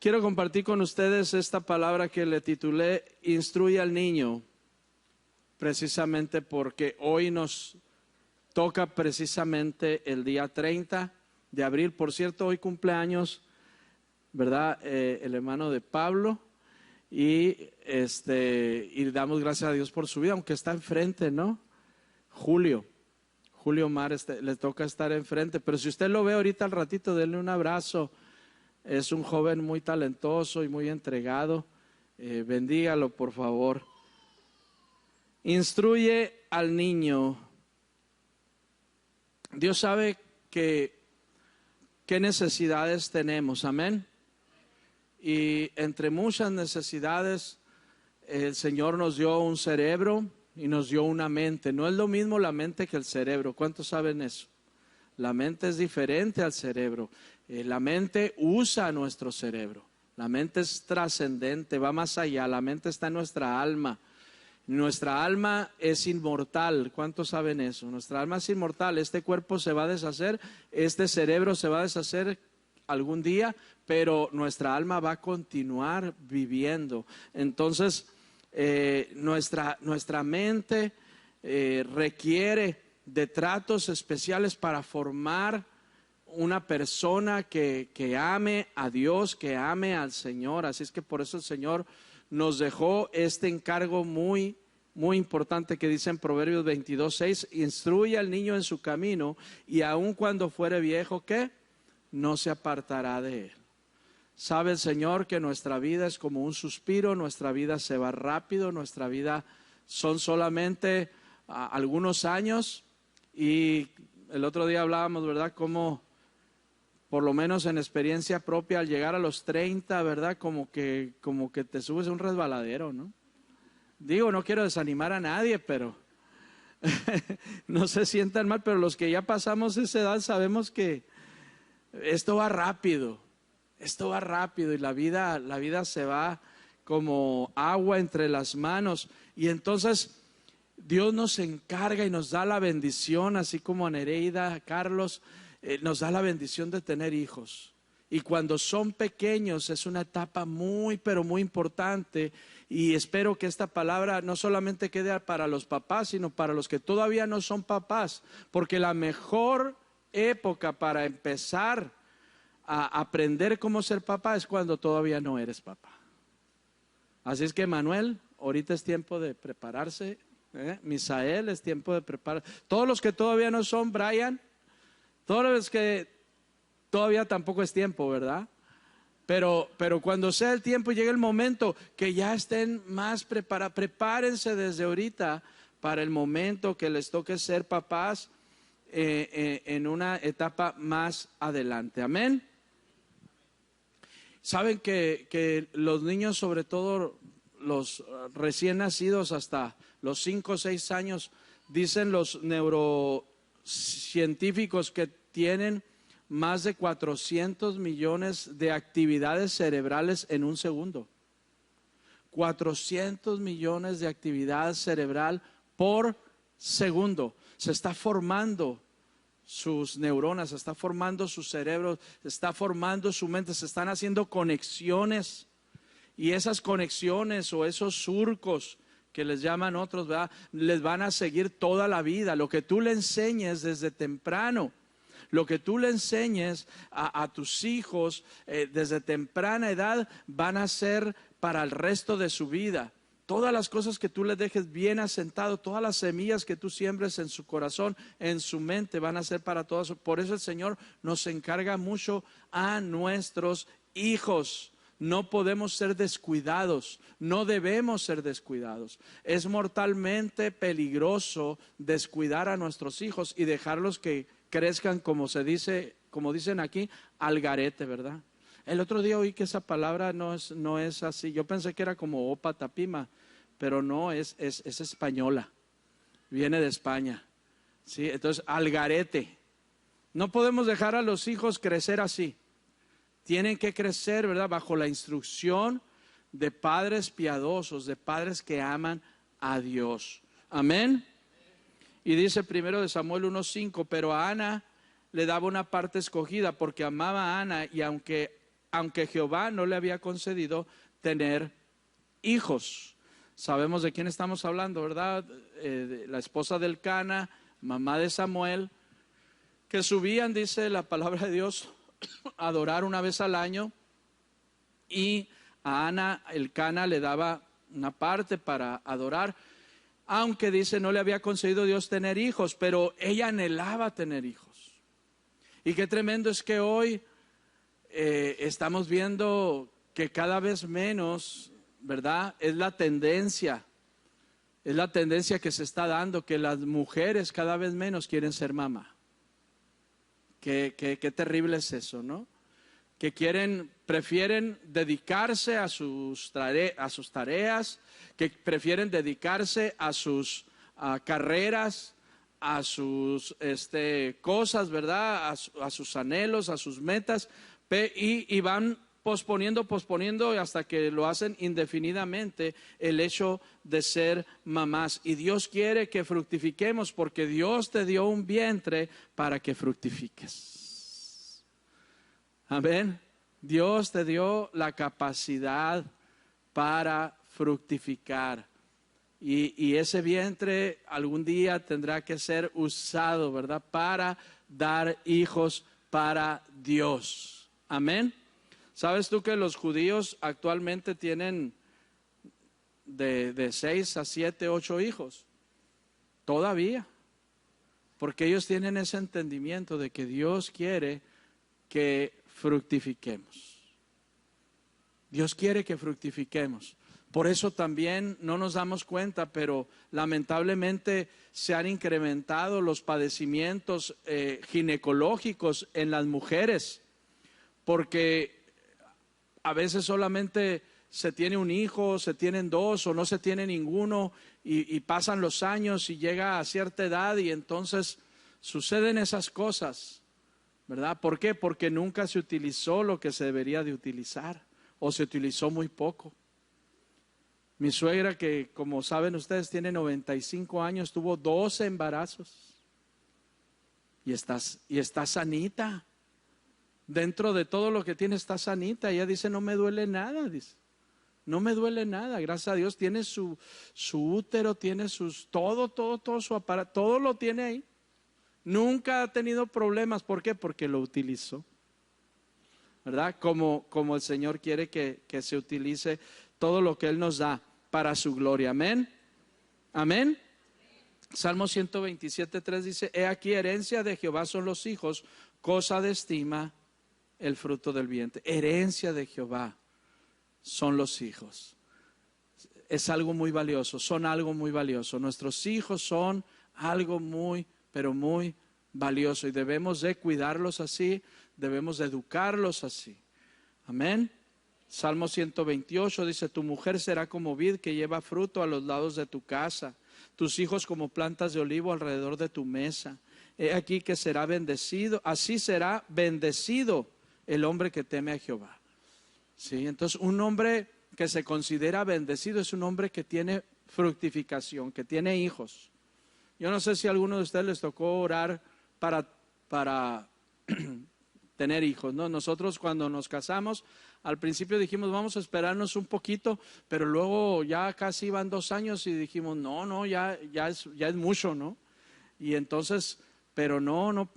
Quiero compartir con ustedes esta palabra que le titulé Instruye al niño, precisamente porque hoy nos toca precisamente el día 30 de abril. Por cierto, hoy cumpleaños, ¿verdad? El hermano de Pablo y damos gracias a Dios por su vida, aunque está enfrente, ¿no? Julio Mar le toca estar enfrente, pero si usted lo ve ahorita al ratito, denle un abrazo. Es un joven muy talentoso y muy entregado. Bendígalo, por favor. Instruye al niño. Dios sabe qué necesidades tenemos, amén. Y entre muchas necesidades, el Señor nos dio un cerebro y nos dio una mente. No es lo mismo la mente que el cerebro. ¿Cuántos saben eso? La mente es diferente al cerebro. La mente usa nuestro cerebro. La mente es trascendente, va más allá. La mente está en nuestra alma. Nuestra alma es inmortal. ¿Cuántos saben eso? Nuestra alma es inmortal. Este cuerpo se va a deshacer, este cerebro se va a deshacer algún día, pero nuestra alma va a continuar viviendo. Entonces, nuestra mente requiere de tratos especiales para formar una persona que ame a Dios, que ame al Señor. Así es que por eso el Señor nos dejó este encargo muy importante que dice en Proverbios 22:6: instruye al niño en su camino y aun cuando fuere viejo, ¿qué? No se apartará de él. Sabe el Señor que nuestra vida es como un suspiro, nuestra vida se va rápido, nuestra vida son solamente algunos años. Y el otro día hablábamos, ¿verdad? Como por lo menos en experiencia propia, al llegar a los 30, ¿verdad? Como que te subes a un resbaladero, ¿no? Digo, no quiero desanimar a nadie, pero no se sientan mal, pero los que ya pasamos esa edad sabemos que esto va rápido y la vida se va como agua entre las manos. Y entonces Dios nos encarga y nos da la bendición, así como a Nereida, a Carlos, nos da la bendición de tener hijos. Y cuando son pequeños es una etapa pero muy importante. Y espero que esta palabra no solamente quede para los papás, sino para los que todavía no son papás. Porque la mejor época para empezar a aprender cómo ser papá es cuando todavía no eres papá. Así es que, Manuel, ahorita es tiempo de prepararse. Misael, es tiempo de preparar. Todos los que todavía no son, Brian, todos los que todavía tampoco es tiempo, ¿verdad? Pero cuando sea el tiempo y llegue el momento que ya estén más preparados, prepárense desde ahorita para el momento que les toque ser papás en una etapa más adelante. Amén. Saben que los niños, sobre todo los recién nacidos hasta los 5 o 6 años, dicen los neurocientíficos que tienen más de 400 millones de actividades cerebrales en un segundo. 400 millones de actividad cerebral por segundo. Se está formando sus neuronas, se está formando su cerebro, se está formando su mente, se están haciendo conexiones. Y esas conexiones o esos surcos que les llaman otros, ¿verdad?, les van a seguir toda la vida. Lo que tú le enseñes desde temprano, lo que tú le enseñes a tus hijos desde temprana edad van a ser para el resto de su vida. Todas las cosas que tú les dejes bien asentado, todas las semillas que tú siembres en su corazón, en su mente, van a ser para todos. Por eso el Señor nos encarga mucho a nuestros hijos. No podemos ser descuidados, no debemos ser descuidados. Es mortalmente peligroso descuidar a nuestros hijos y dejarlos que crezcan, como dicen aquí, al garete, ¿verdad? El otro día oí que esa palabra no es así. Yo pensé que era como opa tapima, pero no, es española. Viene de España. ¿Sí? Entonces, al garete. No podemos dejar a los hijos crecer así. Tienen que crecer, ¿verdad?, bajo la instrucción de padres piadosos, de padres que aman a Dios. Amén. Y dice primero de Samuel 1:5, pero a Ana le daba una parte escogida porque amaba a Ana y aunque aunque Jehová no le había concedido tener hijos. Sabemos de quién estamos hablando, ¿verdad? De la esposa del Cana, mamá de Samuel, que subían, dice la palabra de Dios, a adorar una vez al año, y a Ana el Cana le daba una parte para adorar, aunque dice no le había concedido Dios tener hijos, pero ella anhelaba tener hijos. Y qué tremendo es que hoy estamos viendo que cada vez menos, ¿verdad? Es la tendencia que se está dando, que las mujeres cada vez menos quieren ser mamá. Qué terrible es eso, ¿no? Que prefieren dedicarse a sus tareas, que prefieren dedicarse a sus carreras, a sus cosas, ¿verdad? A sus anhelos, a sus metas, y van posponiendo hasta que lo hacen indefinidamente el hecho de ser mamás. Y Dios quiere que fructifiquemos porque Dios te dio un vientre para que fructifiques. Amén. Dios te dio la capacidad para fructificar. Y ese vientre algún día tendrá que ser usado, ¿verdad? Para dar hijos para Dios. Amén. ¿Sabes tú que los judíos actualmente tienen de 6 a 7, 8 hijos? Todavía. Porque ellos tienen ese entendimiento de que Dios quiere que fructifiquemos. Dios quiere que fructifiquemos. Por eso también no nos damos cuenta, pero lamentablemente se han incrementado los padecimientos ginecológicos en las mujeres, porque a veces solamente se tiene un hijo, se tienen dos o no se tiene ninguno y pasan los años y llega a cierta edad y entonces suceden esas cosas, ¿verdad? ¿Por qué? Porque nunca se utilizó lo que se debería de utilizar o se utilizó muy poco. Mi suegra, que como saben ustedes tiene 95 años, tuvo 12 embarazos y está sanita. Dentro de todo lo que tiene está sanita. Ella dice, no me duele nada, dice. No me duele nada, gracias a Dios. Tiene su útero, tiene todo su aparato, todo lo tiene ahí. Nunca ha tenido problemas. ¿Por qué? Porque lo utilizó, ¿verdad? Como el Señor quiere que se utilice todo lo que Él nos da para su gloria. Amén. Amén. Salmo 127:3 dice, he aquí herencia de Jehová son los hijos, cosa de estima el fruto del vientre. Herencia de Jehová son los hijos. Es algo muy valioso, son algo muy valioso. Nuestros hijos son algo muy, pero muy valioso y debemos de cuidarlos así, debemos de educarlos así. Amén. Salmo 128 dice, tu mujer será como vid que lleva fruto a los lados de tu casa, tus hijos como plantas de olivo alrededor de tu mesa. He aquí que será bendecido, así será bendecido el hombre que teme a Jehová. Sí, entonces un hombre que se considera bendecido es un hombre que tiene fructificación, que tiene hijos. Yo no sé si a alguno de ustedes les tocó orar para tener hijos, ¿no? Nosotros cuando nos casamos, al principio dijimos vamos a esperarnos un poquito, pero luego ya casi iban 2 años y dijimos no, ya es mucho, ¿no? Y entonces, pero no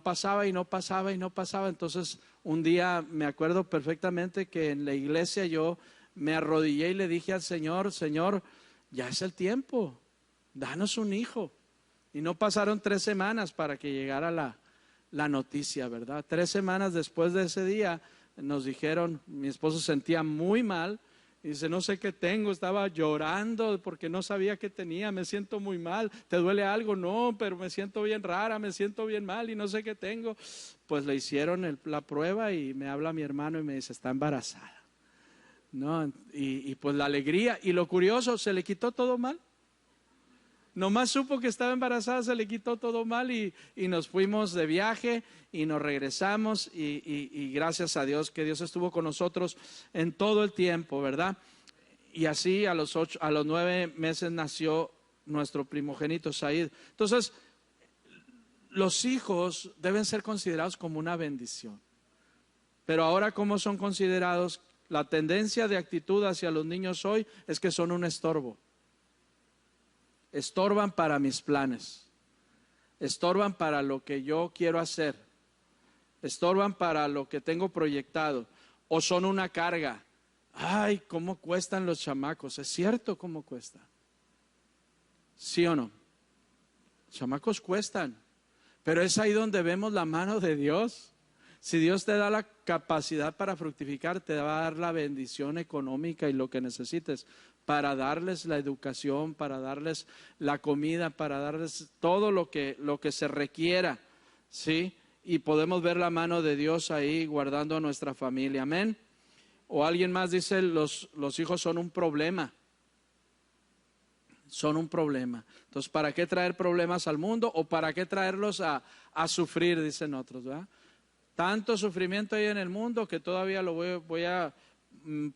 pasaba y no pasaba y no pasaba. Entonces un día me acuerdo perfectamente que en la iglesia yo me arrodillé y le dije al Señor, Señor, ya es el tiempo, danos un hijo. Y no pasaron 3 semanas para que llegara la noticia, ¿verdad? 3 semanas después de ese día nos dijeron, mi esposo se sentía muy mal, y dice, no sé qué tengo, estaba llorando porque no sabía qué tenía, me siento muy mal. ¿Te duele algo? No, pero me siento bien rara, me siento bien mal y no sé qué tengo. Pues le hicieron la prueba y me habla mi hermano y me dice, está embarazada, ¿no? Y pues la alegría y lo curioso, se le quitó todo mal. Nomás supo que estaba embarazada, se le quitó todo mal y nos fuimos de viaje y nos regresamos y gracias a Dios que Dios estuvo con nosotros en todo el tiempo, ¿verdad? Y así a los 9 meses nació nuestro primogénito Said. Entonces, los hijos deben ser considerados como una bendición. Pero ahora, ¿cómo son considerados? La tendencia de actitud hacia los niños hoy es que son un estorbo. Estorban para mis planes. Estorban para lo que yo quiero hacer. Estorban para lo que tengo proyectado. O son una carga. Ay, ¿cómo cuestan los chamacos? Es cierto, ¿cómo cuesta? ¿Sí o no? Chamacos cuestan. Pero es ahí donde vemos la mano de Dios. Si Dios te da la capacidad para fructificar, te va a dar la bendición económica y lo que necesites para darles la educación, para darles la comida, para darles todo lo que se requiera, ¿sí? Y podemos ver la mano de Dios ahí guardando a nuestra familia, amén. O alguien más dice, los hijos son un problema. Son un problema. Entonces, ¿para qué traer problemas al mundo? ¿O para qué traerlos a sufrir? Dicen otros, ¿verdad? Tanto sufrimiento hay en el mundo que todavía lo voy a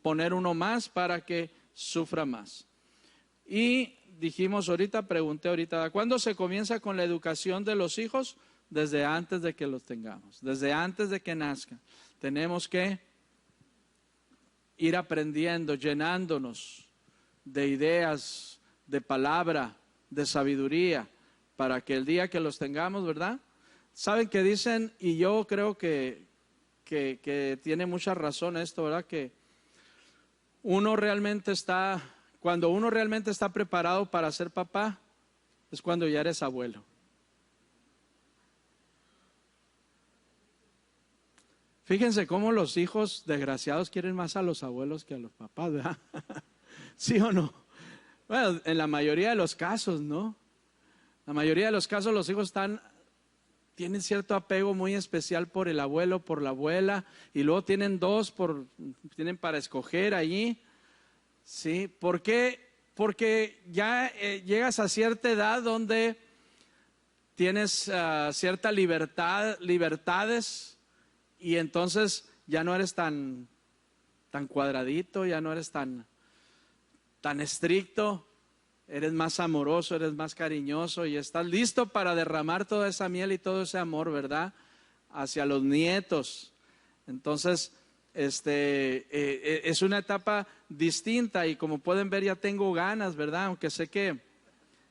poner uno más para que sufra más. Y dijimos ahorita, pregunté ahorita, ¿cuándo se comienza con la educación de los hijos? Desde antes de que los tengamos, desde antes de que nazcan. Tenemos que ir aprendiendo, llenándonos de ideas, de palabra, de sabiduría, para que el día que los tengamos, ¿verdad? Saben que dicen, y yo creo que tiene mucha razón esto, ¿verdad? Que cuando uno realmente está preparado para ser papá, es cuando ya eres abuelo. Fíjense cómo los hijos desgraciados quieren más a los abuelos que a los papás, ¿verdad? ¿Sí o no? Bueno, en la mayoría de los casos, ¿no? La mayoría de los casos los hijos tienen cierto apego muy especial por el abuelo, por la abuela, y luego tienen tienen para escoger allí, ¿sí? ¿Por qué? Porque ya llegas a cierta edad donde tienes cierta libertades, y entonces ya no eres tan cuadradito, ya no eres tan estricto. Eres más amoroso, eres más cariñoso y estás listo para derramar toda esa miel y todo ese amor, ¿verdad? Hacia los nietos. Entonces, es una etapa distinta y como pueden ver ya tengo ganas, ¿verdad? Aunque sé que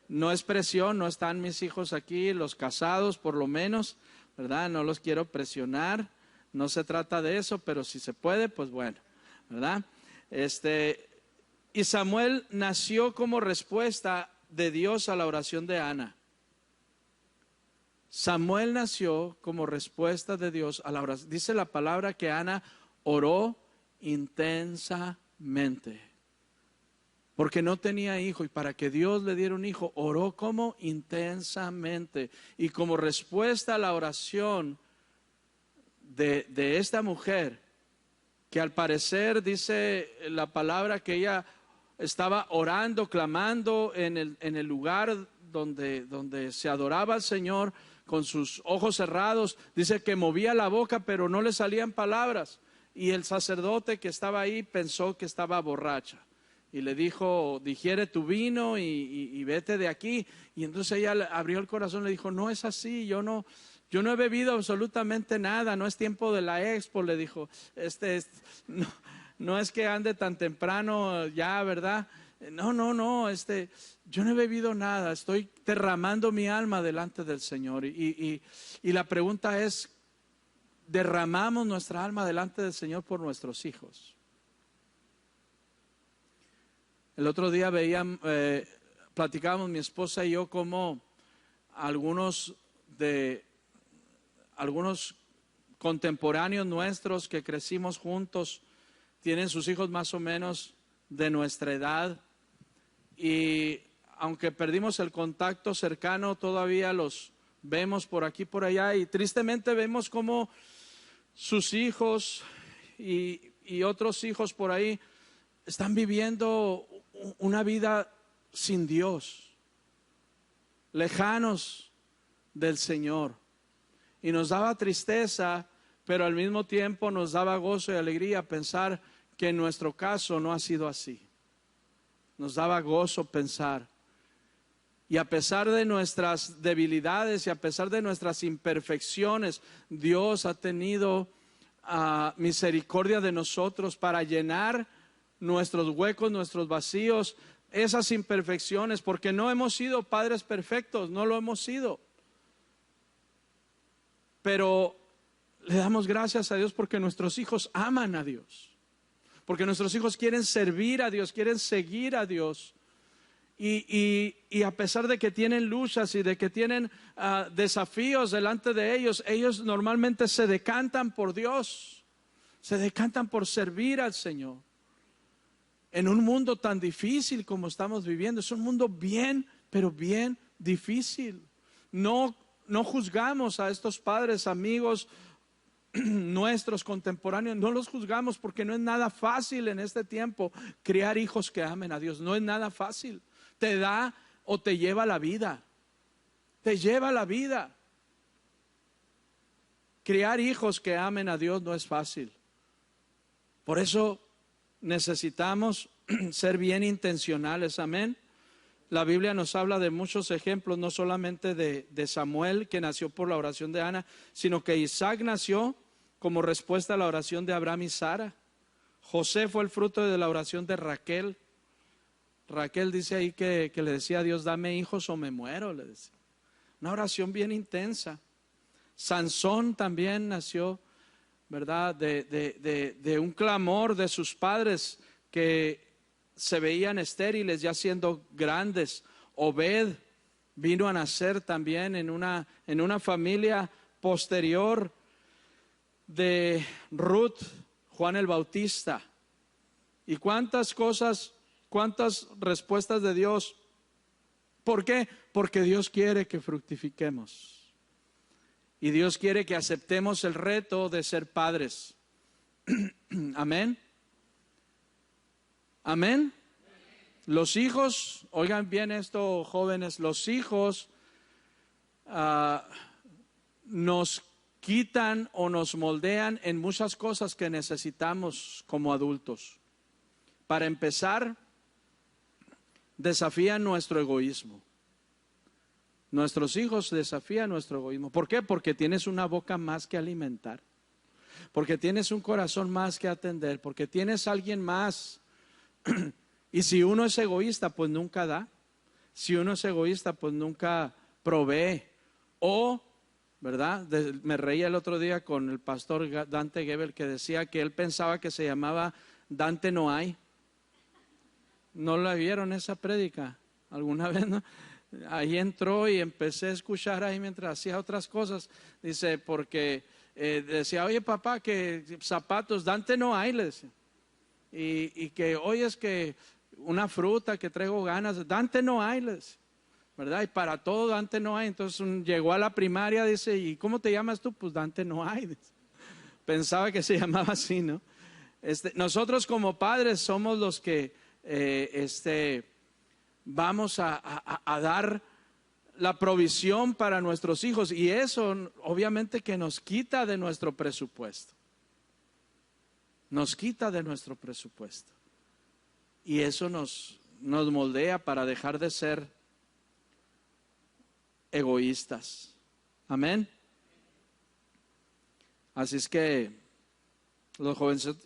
no es presión, no están mis hijos aquí, los casados por lo menos, ¿verdad? No los quiero presionar, no se trata de eso, pero si se puede, pues bueno, ¿verdad? Y Samuel nació como respuesta de Dios a la oración de Ana. Samuel nació como respuesta de Dios a la oración. Dice la palabra que Ana oró intensamente, porque no tenía hijo, y para que Dios le diera un hijo, oró como intensamente. Y como respuesta a la oración de esta mujer, que al parecer dice la palabra que ella estaba orando, clamando en el lugar donde se adoraba al Señor con sus ojos cerrados. Dice que movía la boca pero no le salían palabras. Y el sacerdote que estaba ahí pensó que estaba borracha. Y le dijo, digiere tu vino y vete de aquí. Y entonces ella abrió el corazón y le dijo, no es así, yo no he bebido absolutamente nada, no es tiempo de la expo, le dijo, no es que ande tan temprano ya, ¿verdad? No, yo no he bebido nada, estoy derramando mi alma delante del Señor. Y la pregunta es, ¿derramamos nuestra alma delante del Señor por nuestros hijos? El otro día platicábamos mi esposa y yo cómo algunos contemporáneos nuestros que crecimos juntos tienen sus hijos más o menos de nuestra edad, y aunque perdimos el contacto cercano, todavía los vemos por aquí, por allá, y tristemente vemos cómo sus hijos y otros hijos por ahí están viviendo una vida sin Dios, lejanos del Señor. Y nos daba tristeza, pero al mismo tiempo nos daba gozo y alegría pensar que en nuestro caso no ha sido así. Nos daba gozo pensar. Y a pesar de nuestras debilidades y a pesar de nuestras imperfecciones, Dios ha tenido misericordia de nosotros, para llenar nuestros huecos, nuestros vacíos, esas imperfecciones, porque no hemos sido padres perfectos, no lo hemos sido. Pero le damos gracias a Dios porque nuestros hijos aman a Dios, porque nuestros hijos quieren servir a Dios, quieren seguir a Dios. Y a pesar de que tienen luchas y de que tienen desafíos delante de ellos, ellos normalmente se decantan por Dios, se decantan por servir al Señor. En un mundo tan difícil como estamos viviendo, es un mundo bien, pero bien difícil. No juzgamos a estos padres, amigos nuestros contemporáneos, no los juzgamos porque no es nada fácil en este tiempo criar hijos que amen a Dios. No es nada fácil. Te da o te lleva la vida. Te lleva la vida. Criar hijos que amen a Dios no es fácil. Por eso necesitamos ser bien intencionales. Amén. La Biblia nos habla de muchos ejemplos, no solamente de Samuel, que nació por la oración de Ana, sino que Isaac nació como respuesta a la oración de Abraham y Sara. José fue el fruto de la oración de Raquel. Raquel dice ahí que le decía a Dios, dame hijos o me muero, le decía. Una oración bien intensa. Sansón también nació, ¿verdad? De un clamor de sus padres que se veían estériles ya siendo grandes. Obed vino a nacer también en una familia posterior de Ruth, Juan el Bautista. Y cuántas cosas, cuántas respuestas de Dios. ¿Por qué? Porque Dios quiere que fructifiquemos. Y Dios quiere que aceptemos el reto de ser padres. Amén. Amén. Los hijos, oigan bien esto, jóvenes, los hijos nos quitan o nos moldean en muchas cosas que necesitamos como adultos. Para empezar, desafían nuestro egoísmo. Nuestros hijos desafían nuestro egoísmo. ¿Por qué? Porque tienes una boca más que alimentar, porque tienes un corazón más que atender, porque tienes a alguien más. Y si uno es egoísta, pues nunca da. Si uno es egoísta, pues nunca provee. O, ¿verdad? Me reía el otro día con el pastor Dante Gebel, que decía que él pensaba que se llamaba Dante no hay. ¿No la vieron esa prédica alguna vez? ¿No? Ahí entró y empecé a escuchar ahí mientras hacía otras cosas. Dice, porque decía, oye papá, que zapatos, Dante no hay, le decía. Y que hoy es que una fruta que traigo ganas, Dante no hay, le decía, ¿verdad? Y para todo Dante no hay. Entonces llegó a la primaria, dice, ¿y cómo te llamas tú? Pues Dante no hay, dice. Pensaba que se llamaba así, ¿no? Nosotros como padres somos los que vamos a dar la provisión para nuestros hijos, y eso obviamente que nos quita de nuestro presupuesto. Nos quita de nuestro presupuesto. Y eso nos moldea para dejar de ser egoístas. Amén. Así es que los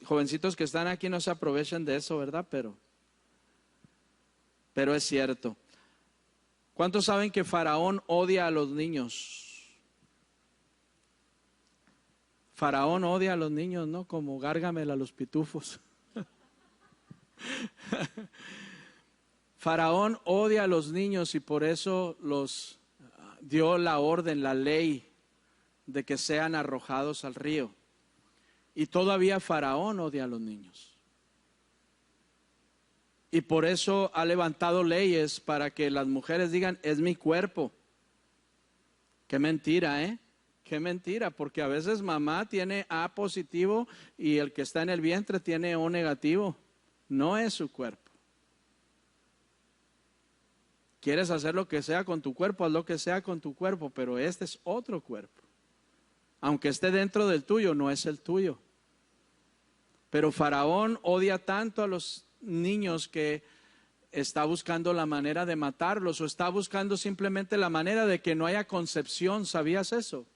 jovencitos que están aquí no se aprovechen de eso, ¿verdad? Pero es cierto. ¿Cuántos saben que Faraón odia a los niños? Faraón odia a los niños, ¿no? Como Gárgamel a los pitufos. Faraón odia a los niños y por eso los dio la orden, la ley de que sean arrojados al río. Y todavía Faraón odia a los niños. Y por eso ha levantado leyes para que las mujeres digan, es mi cuerpo. Qué mentira, ¿eh? Qué mentira, porque a veces mamá tiene A positivo y el que está en el vientre tiene O negativo. No es su cuerpo. Quieres hacer lo que sea con tu cuerpo, haz lo que sea con tu cuerpo, pero este es otro cuerpo. Aunque esté dentro del tuyo, no es el tuyo. Pero Faraón odia tanto a los niños que está buscando la manera de matarlos, o está buscando simplemente la manera de que no haya concepción. ¿Sabías eso?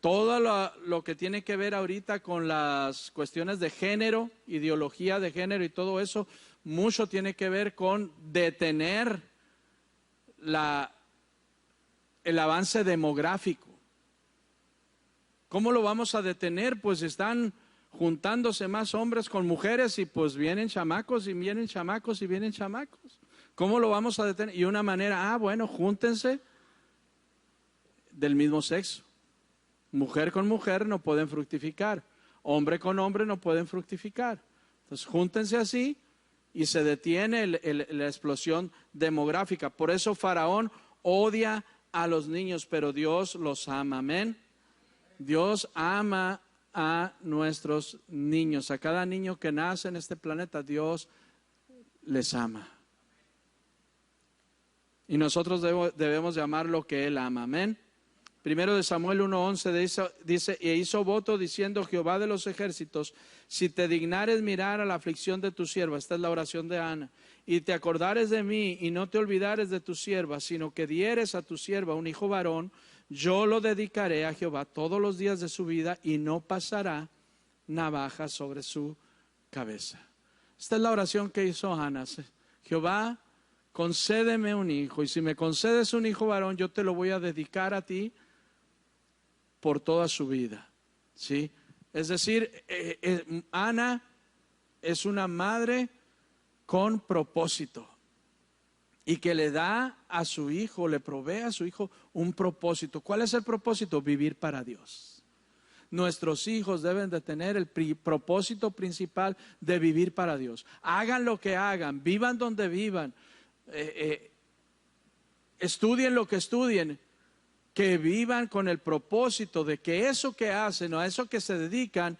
todo lo que tiene que ver ahorita con las cuestiones de género, ideología de género y todo eso, mucho tiene que ver con detener el avance demográfico. ¿Cómo lo vamos a detener? Pues están juntándose más hombres con mujeres y pues vienen chamacos y vienen chamacos y vienen chamacos. ¿Cómo lo vamos a detener? Y una manera, bueno, júntense del mismo sexo. Mujer con mujer no pueden fructificar. Hombre con hombre no pueden fructificar. Entonces, júntense así y se detiene la explosión demográfica. Por eso Faraón odia a los niños, pero Dios los ama. Amén. Dios ama a nuestros niños. A cada niño que nace en este planeta, Dios les ama. Y nosotros debemos llamar lo que Él ama. Amén. Primero de Samuel 1:11 dice, e hizo voto diciendo, Jehová de los ejércitos, si te dignares mirar a la aflicción de tu sierva, esta es la oración de Ana, y te acordares de mí y no te olvidares de tu sierva, sino que dieres a tu sierva un hijo varón, yo lo dedicaré a Jehová todos los días de su vida y no pasará navaja sobre su cabeza. Esta es la oración que hizo Ana. Jehová, concédeme un hijo, y si me concedes un hijo varón, yo te lo voy a dedicar a ti por toda su vida, ¿sí? Es decir, Ana es una madre con propósito y que le da a su hijo, le provee a su hijo un propósito. ¿Cuál es el propósito? Vivir para Dios. Nuestros hijos deben de tener el propósito principal de vivir para Dios. Hagan lo que hagan, vivan donde vivan, estudien lo que estudien, que vivan con el propósito de que eso que hacen o a eso que se dedican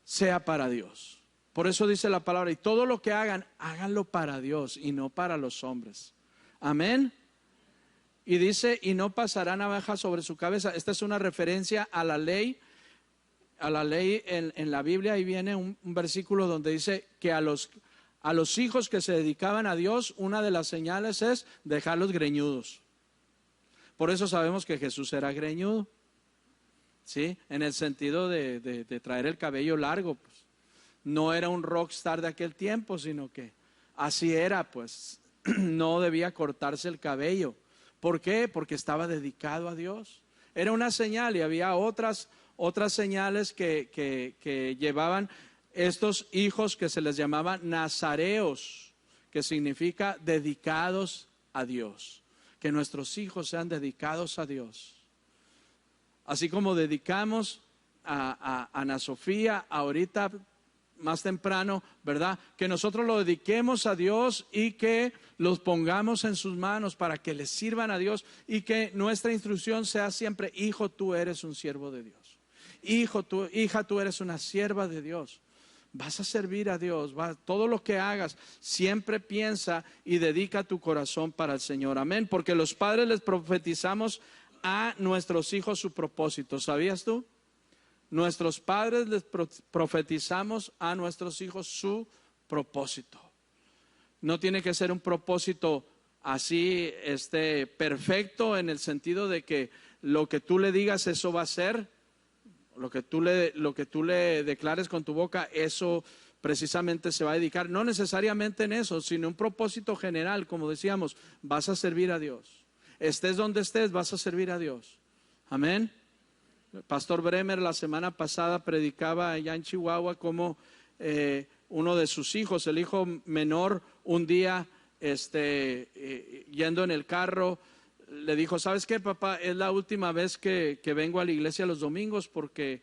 sea para Dios. Por eso dice la palabra, y todo lo que hagan, háganlo para Dios y no para los hombres. Amén. Y dice, y no pasará navaja sobre su cabeza. Esta es una referencia a la ley. A la ley en la Biblia. Ahí viene un versículo donde dice que a los hijos que se dedicaban a Dios, una de las señales es dejarlos greñudos. Por eso sabemos que Jesús era greñudo, ¿sí? En el sentido de traer el cabello largo, pues. No era un rockstar de aquel tiempo, sino que así era, pues. No debía cortarse el cabello. ¿Por qué? Porque estaba dedicado a Dios. Era una señal y había otras señales que llevaban estos hijos que se les llamaba nazareos, que significa dedicados a Dios. Que nuestros hijos sean dedicados a Dios. Así como dedicamos a Ana Sofía ahorita más temprano, ¿verdad? Que nosotros lo dediquemos a Dios y que los pongamos en sus manos para que les sirvan a Dios y que nuestra instrucción sea siempre, hijo, tú eres un siervo de Dios. Hija, tú eres una sierva de Dios. Vas a servir a Dios, todo lo que hagas, siempre piensa y dedica tu corazón para el Señor. Amén, porque los padres les profetizamos a nuestros hijos su propósito. ¿Sabías tú? Nuestros padres les profetizamos a nuestros hijos su propósito. No tiene que ser un propósito así, perfecto, en el sentido de que lo que tú le digas, eso va a ser. Lo que tú le declares con tu boca, eso precisamente se va a dedicar. No necesariamente en eso, sino un propósito general, como decíamos, vas a servir a Dios. Estés donde estés, vas a servir a Dios. Amén. Pastor Bremer la semana pasada predicaba allá en Chihuahua como uno de sus hijos, el hijo menor, un día yendo en el carro, le dijo, ¿sabes qué, papá? Es la última vez que vengo a la iglesia los domingos porque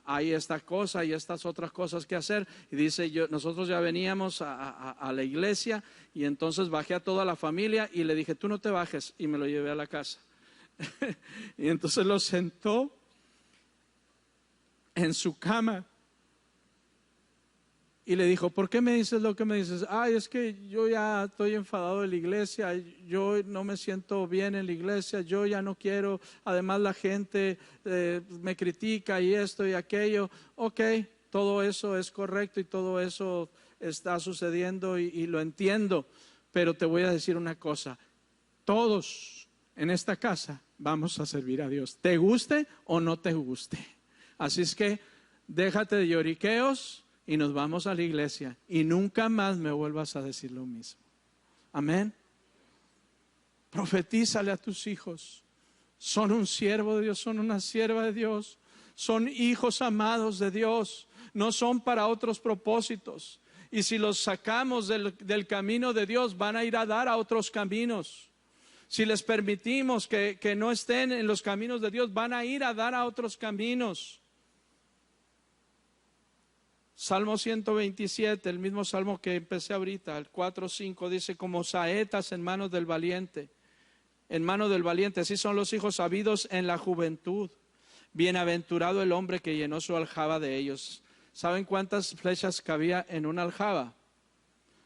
hay esta cosa y estas otras cosas que hacer. Y dice, nosotros ya veníamos a la iglesia y entonces bajé a toda la familia y le dije, tú no te bajes, y me lo llevé a la casa. Y entonces lo sentó en su cama y le dijo, ¿por qué me dices lo que me dices? Ay, es que yo ya estoy enfadado de la iglesia, yo no me siento bien en la iglesia, yo ya no quiero, además la gente me critica y esto y aquello. Ok, todo eso es correcto y todo eso está sucediendo y lo entiendo, pero te voy a decir una cosa, todos en esta casa vamos a servir a Dios, te guste o no te guste. Así es que déjate de lloriqueos y nos vamos a la iglesia y nunca más me vuelvas a decir lo mismo. Amén. Profetízale a tus hijos. Son un siervo de Dios, son una sierva de Dios, son hijos amados de Dios, no son para otros propósitos. Y si los sacamos del camino de Dios, van a ir a dar a otros caminos. Si les permitimos que no estén en los caminos de Dios, van a ir a dar a otros caminos. Salmo 127, el mismo salmo que empecé ahorita, el 4:5, dice: como saetas en manos del valiente. En mano del valiente, así son los hijos habidos en la juventud. Bienaventurado el hombre que llenó su aljaba de ellos. ¿Saben cuántas flechas cabía en una aljaba?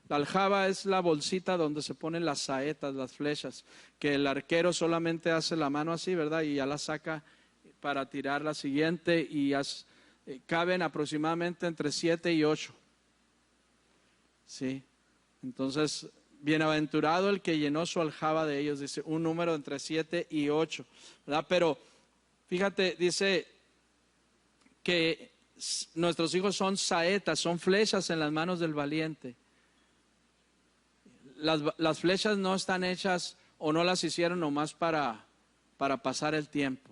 La aljaba es la bolsita donde se ponen las saetas, las flechas, que el arquero solamente hace la mano así, ¿verdad? Y ya la saca para tirar la siguiente y caben aproximadamente entre 7 y 8. ¿Sí? Entonces, bienaventurado el que llenó su aljaba de ellos, dice un número entre 7 y 8, ¿verdad? Pero fíjate, dice que nuestros hijos son saetas, son flechas en las manos del valiente. Las flechas no están hechas o no las hicieron nomás para pasar el tiempo.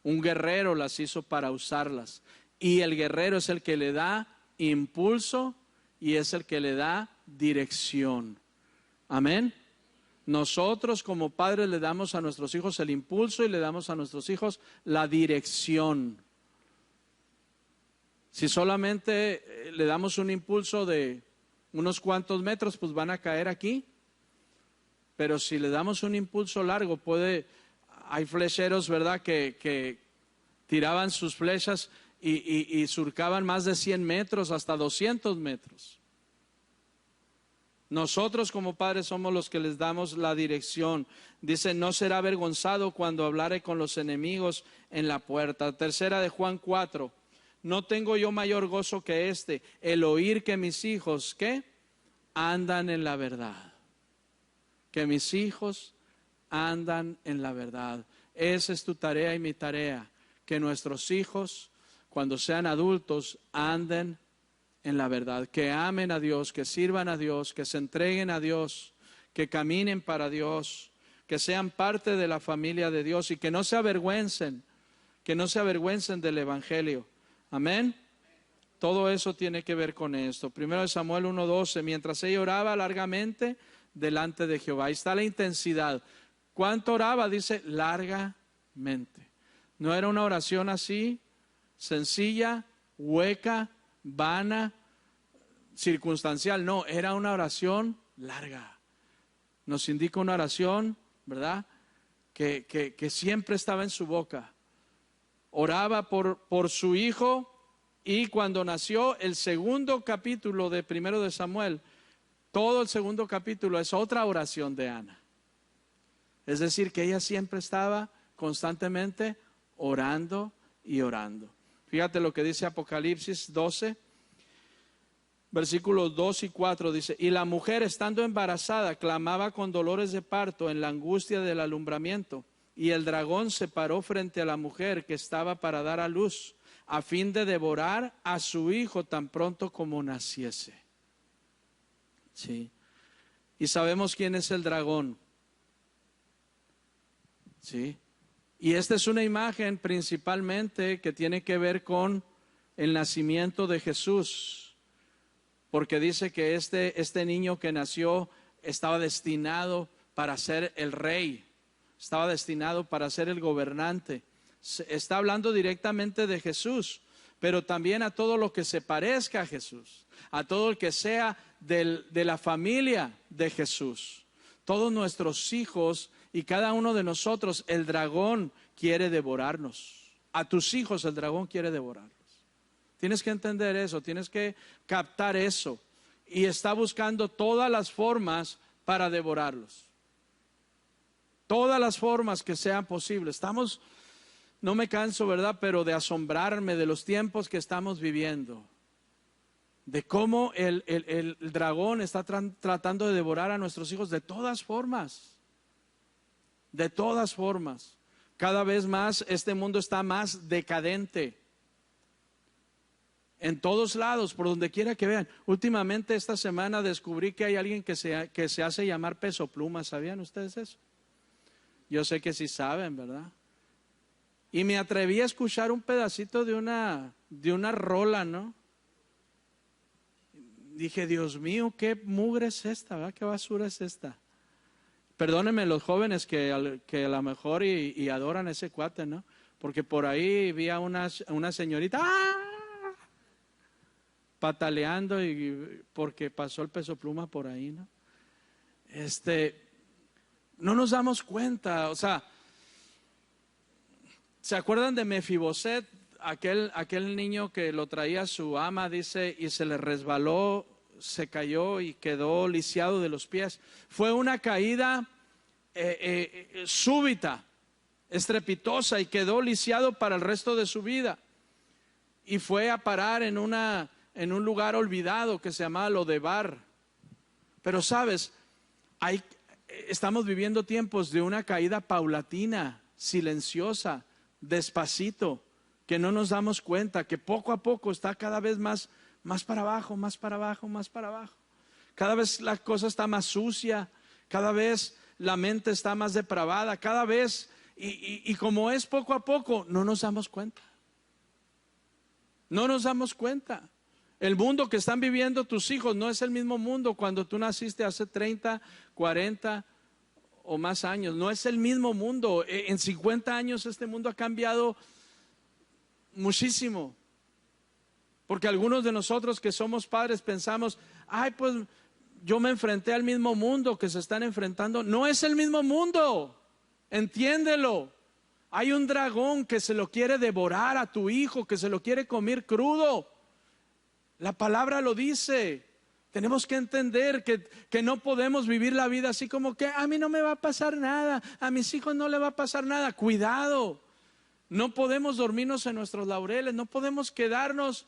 Un guerrero las hizo para usarlas. Y el guerrero es el que le da impulso y es el que le da dirección. Amén. Nosotros como padres le damos a nuestros hijos el impulso y le damos a nuestros hijos la dirección. Si solamente le damos un impulso de unos cuantos metros, pues van a caer aquí. Pero si le damos un impulso largo, hay flecheros, ¿verdad?, que tiraban sus flechas y surcaban más de 100 metros, hasta 200 metros. Nosotros como padres somos los que les damos la dirección. Dice: no será avergonzado cuando hablare con los enemigos en la puerta. Tercera de Juan 4. No tengo yo mayor gozo que el oír que mis hijos, ¿qué? Andan en la verdad. Que mis hijos andan en la verdad. Esa es tu tarea y mi tarea. Que nuestros hijos, cuando sean adultos, anden en la verdad. Que amen a Dios, que sirvan a Dios, que se entreguen a Dios, que caminen para Dios, que sean parte de la familia de Dios y que no se avergüencen del Evangelio. Amén. Todo eso tiene que ver con esto. Primero de Samuel 1:12, mientras ella oraba largamente delante de Jehová. Ahí está la intensidad. ¿Cuánto oraba? Dice largamente. No era una oración así, sencilla, hueca, vana, circunstancial. No, era una oración larga. Nos indica una oración, ¿verdad?, que siempre estaba en su boca. Oraba por su hijo, y cuando nació el segundo capítulo de Primero de Samuel, todo el segundo capítulo es otra oración de Ana. Es decir, que ella siempre estaba constantemente orando y orando. Fíjate lo que dice Apocalipsis 12, versículos 2 y 4, dice: y la mujer, estando embarazada, clamaba con dolores de parto en la angustia del alumbramiento. Y el dragón se paró frente a la mujer que estaba para dar a luz, a fin de devorar a su hijo tan pronto como naciese. Sí. Y sabemos quién es el dragón. Sí. Y esta es una imagen principalmente que tiene que ver con el nacimiento de Jesús. Porque dice que este niño que nació estaba destinado para ser el rey. Estaba destinado para ser el gobernante. Está hablando directamente de Jesús, pero también a todo lo que se parezca a Jesús, a todo el que sea de la familia de Jesús. Todos nuestros hijos y cada uno de nosotros, el dragón quiere devorarnos. A tus hijos el dragón quiere devorarlos. Tienes que entender eso, tienes que captar eso. Y está buscando todas las formas para devorarlos. Todas las formas que sean posibles. No me canso, ¿verdad?, pero de asombrarme de los tiempos que estamos viviendo. De cómo el dragón está tratando de devorar a nuestros hijos de todas formas. De todas formas, cada vez más este mundo está más decadente. En todos lados, por donde quiera que vean. Últimamente esta semana descubrí que hay alguien que se hace llamar Peso Pluma. ¿Sabían ustedes eso? Yo sé que sí saben, ¿verdad? Y me atreví a escuchar un pedacito de una rola, ¿no? Dije, Dios mío, qué mugre es esta, ¿verdad? Qué basura es esta. Perdónenme los jóvenes que a lo mejor y adoran a ese cuate, ¿no? Porque por ahí vi a una señorita pataleando y porque pasó el Peso Pluma por ahí, ¿no? No nos damos cuenta, o sea, ¿se acuerdan de Mefiboset? Aquel niño que lo traía su ama, dice, y se le resbaló, se cayó y quedó lisiado de los pies. Fue una caída súbita, estrepitosa, y quedó lisiado para el resto de su vida. Y fue a parar en un lugar olvidado que se llamaba Lodebar. Pero sabes, estamos viviendo tiempos de una caída paulatina, silenciosa, despacito, que no nos damos cuenta, que poco a poco está cada vez más para abajo, más para abajo, más para abajo. Cada vez la cosa está más sucia, cada vez la mente está más depravada, cada vez, y como es poco a poco, no nos damos cuenta. No nos damos cuenta. El mundo que están viviendo tus hijos no es el mismo mundo cuando tú naciste hace 30, 40 o más años. No es el mismo mundo. En 50 años este mundo ha cambiado muchísimo. Porque algunos de nosotros que somos padres pensamos, ay, pues yo me enfrenté al mismo mundo que se están enfrentando. No es el mismo mundo. Entiéndelo. Hay un dragón que se lo quiere devorar a tu hijo, que se lo quiere comer crudo. La palabra lo dice. Tenemos que entender que no podemos vivir la vida así como que a mí no me va a pasar nada, a mis hijos no le va a pasar nada. Cuidado, no podemos dormirnos en nuestros laureles, no podemos quedarnos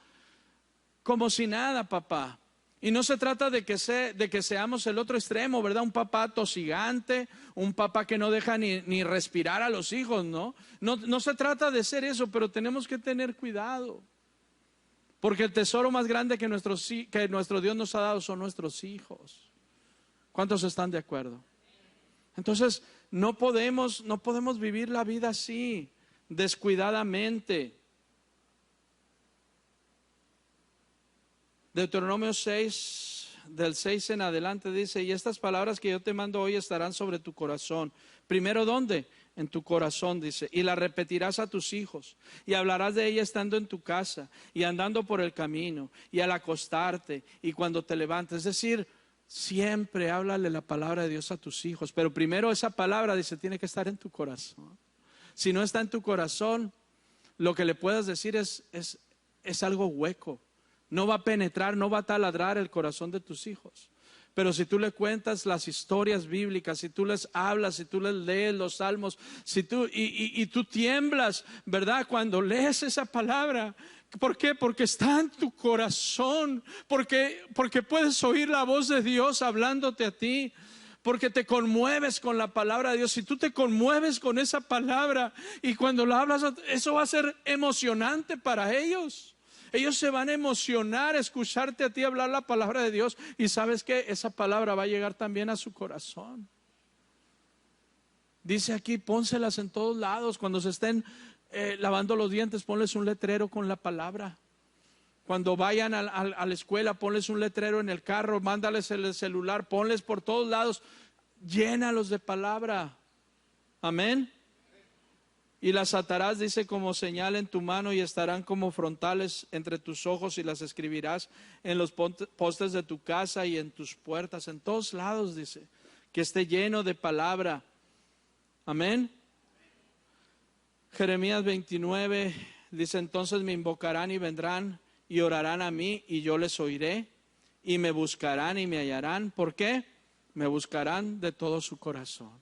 como si nada, papá. Y no se trata de que seamos el otro extremo, ¿verdad? Un papá tosigante, un papá que no deja ni respirar a los hijos, ¿no? No se trata de ser eso, pero tenemos que tener cuidado. Porque el tesoro más grande que nuestro Dios nos ha dado son nuestros hijos. ¿Cuántos están de acuerdo? Entonces, no podemos vivir la vida así, descuidadamente. Deuteronomio 6, del 6 en adelante dice, y estas palabras que yo te mando hoy estarán sobre tu corazón. Primero, ¿dónde? En tu corazón, dice, y la repetirás a tus hijos, y hablarás de ella estando en tu casa, y andando por el camino, y al acostarte, y cuando te levantes. Es decir, siempre háblale la palabra de Dios a tus hijos, pero primero esa palabra, dice, tiene que estar en tu corazón. Si no está en tu corazón, lo que le puedas decir es algo hueco. No va a penetrar, no va a taladrar el corazón de tus hijos. Pero si tú le cuentas las historias bíblicas, si tú les hablas, si tú les lees los salmos, si tú y tú tiemblas, ¿verdad? Cuando lees esa palabra. ¿Por qué? Porque está en tu corazón, porque puedes oír la voz de Dios hablándote a ti, porque te conmueves con la palabra de Dios. Si tú te conmueves con esa palabra y cuando la hablas, eso va a ser emocionante para ellos. Ellos se van a emocionar escucharte a ti hablar la palabra de Dios. Y sabes que esa palabra va a llegar también a su corazón. Dice aquí, pónselas en todos lados. Cuando se estén lavando los dientes, ponles un letrero con la palabra. Cuando vayan a la escuela, ponles un letrero en el carro. Mándales el celular, ponles por todos lados. Llénalos de palabra. Amén. Y las atarás, dice, como señal en tu mano, y estarán como frontales entre tus ojos, y las escribirás en los postes de tu casa y en tus puertas, en todos lados, dice, que esté lleno de palabra. Amén. Jeremías 29 dice, entonces me invocarán y vendrán y orarán a mí, y yo les oiré, y me buscarán y me hallarán. ¿Por qué? Me buscarán de todo su corazón.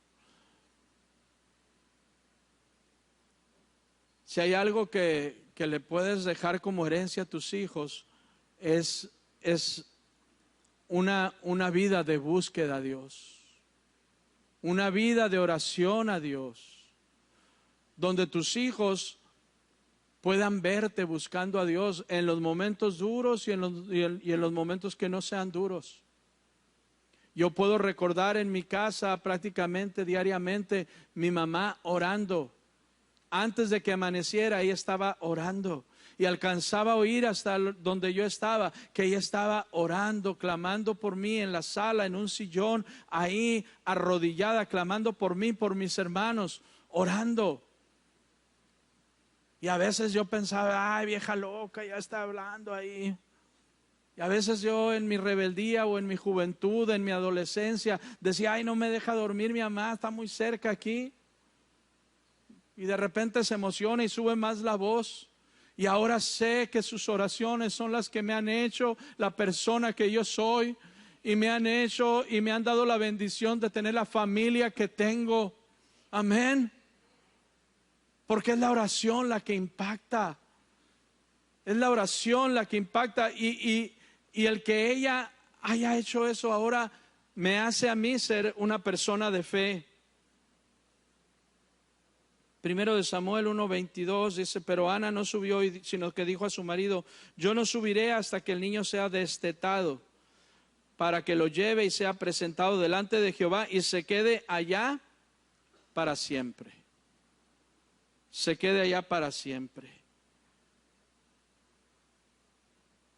Si hay algo que le puedes dejar como herencia a tus hijos, es una vida de búsqueda a Dios. una vida de oración a Dios, donde tus hijos puedan verte buscando a Dios en los momentos duros y en los momentos que no sean duros. Yo puedo recordar en mi casa prácticamente diariamente mi mamá orando. Antes de que amaneciera, ella estaba orando. Y alcanzaba a oír hasta donde yo estaba, que ella estaba orando, clamando por mí en la sala, en un sillón, ahí arrodillada, clamando por mí, por mis hermanos, orando. Y a veces yo pensaba, ay, vieja loca, ya está hablando ahí. Y a veces yo en mi rebeldía o en mi juventud, en mi adolescencia, decía, ay, no me deja dormir mi mamá, está muy cerca aquí. Y de repente se emociona y sube más la voz. Y ahora sé que sus oraciones son las que me han hecho la persona que yo soy. Y me han hecho y me han dado la bendición de tener la familia que tengo. Amén. Porque es la oración la que impacta. Es la oración la que impacta. Y el que ella haya hecho eso ahora me hace a mí ser una persona de fe. Primero de Samuel 1:22 dice, pero Ana no subió, sino que dijo a su marido, yo no subiré hasta que el niño sea destetado, para que lo lleve y sea presentado delante de Jehová y se quede allá para siempre. Se quede allá para siempre.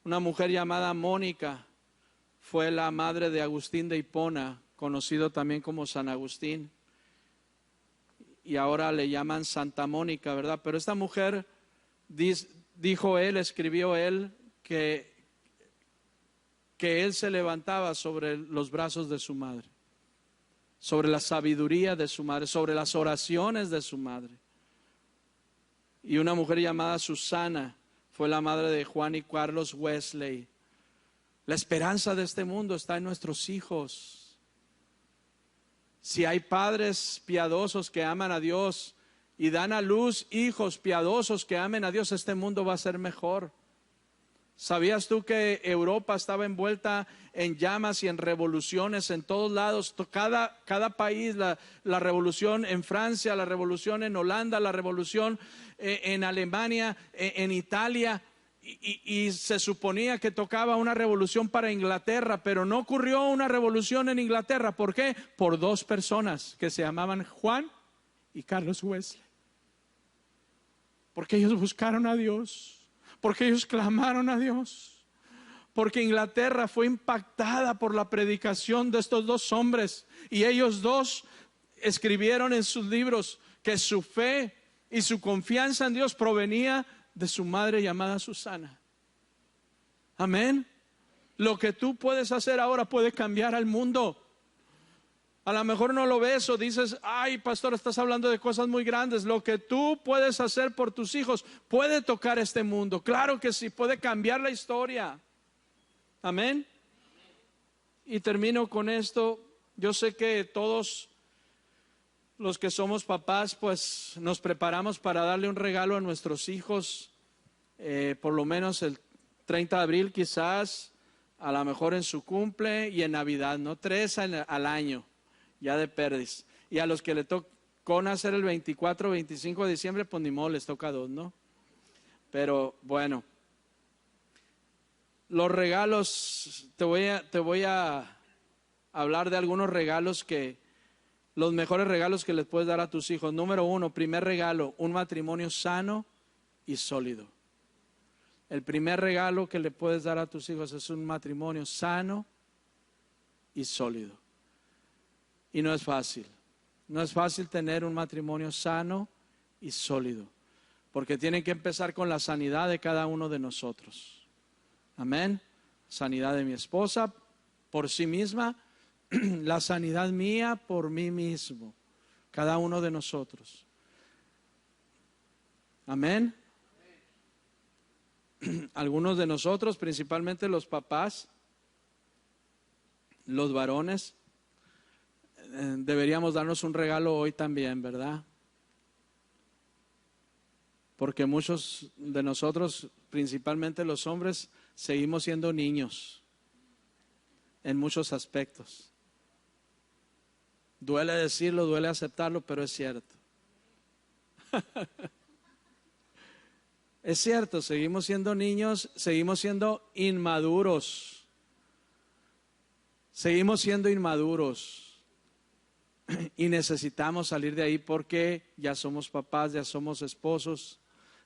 Una mujer llamada Mónica fue la madre de Agustín de Hipona, conocido también como San Agustín. Y ahora le llaman Santa Mónica, ¿verdad? Pero esta mujer, dijo él, escribió él, que él se levantaba sobre los brazos de su madre, sobre la sabiduría de su madre, sobre las oraciones de su madre. Y una mujer llamada Susana fue la madre de Juan y Carlos Wesley. La esperanza de este mundo está en nuestros hijos. Si hay padres piadosos que aman a Dios y dan a luz hijos piadosos que amen a Dios, este mundo va a ser mejor. ¿Sabías tú que Europa estaba envuelta en llamas y en revoluciones en todos lados? Cada país, la revolución en Francia, la revolución en Holanda, la revolución en Alemania, en Italia. Y se suponía que tocaba una revolución para Inglaterra, pero no ocurrió una revolución en Inglaterra. ¿Por qué? Por dos personas que se llamaban Juan y Carlos Wesley. Porque ellos buscaron a Dios, porque ellos clamaron a Dios, porque Inglaterra fue impactada por la predicación de estos dos hombres. Y ellos dos escribieron en sus libros que su fe y su confianza en Dios provenía de su madre llamada Susana. Amén. Lo que tú puedes hacer ahora puede cambiar al mundo. A lo mejor no lo ves o dices, ay, pastor, estás hablando de cosas muy grandes. Lo que tú puedes hacer por tus hijos puede tocar este mundo. Claro que sí, puede cambiar la historia. Amén. Y termino con esto. Yo sé que todos los que somos papás, pues nos preparamos para darle un regalo a nuestros hijos, por lo menos el 30 de abril quizás, a lo mejor en su cumple y en Navidad, ¿no? 3 al año, ya de perdiz. Y a los que le tocó nacer el 24 o 25 de diciembre, pues ni modo, les toca 2, ¿no? Pero bueno, los regalos, te voy a hablar de algunos regalos los mejores regalos que les puedes dar a tus hijos. Número 1, primer regalo, un matrimonio sano y sólido. El primer regalo que le puedes dar a tus hijos es un matrimonio sano y sólido. Y no es fácil. No es fácil tener un matrimonio sano y sólido, porque tiene que empezar con la sanidad de cada uno de nosotros. Amén. Sanidad de mi esposa por sí misma, la sanidad mía por mí mismo, cada uno de nosotros. Amén. Algunos de nosotros, principalmente los papás, los varones, deberíamos darnos un regalo hoy también, ¿verdad? Porque muchos de nosotros, principalmente los hombres, seguimos siendo niños en muchos aspectos. Duele decirlo, duele aceptarlo, pero es cierto. Es cierto, seguimos siendo niños, seguimos siendo inmaduros. Seguimos siendo inmaduros. Y necesitamos salir de ahí porque ya somos papás, ya somos esposos.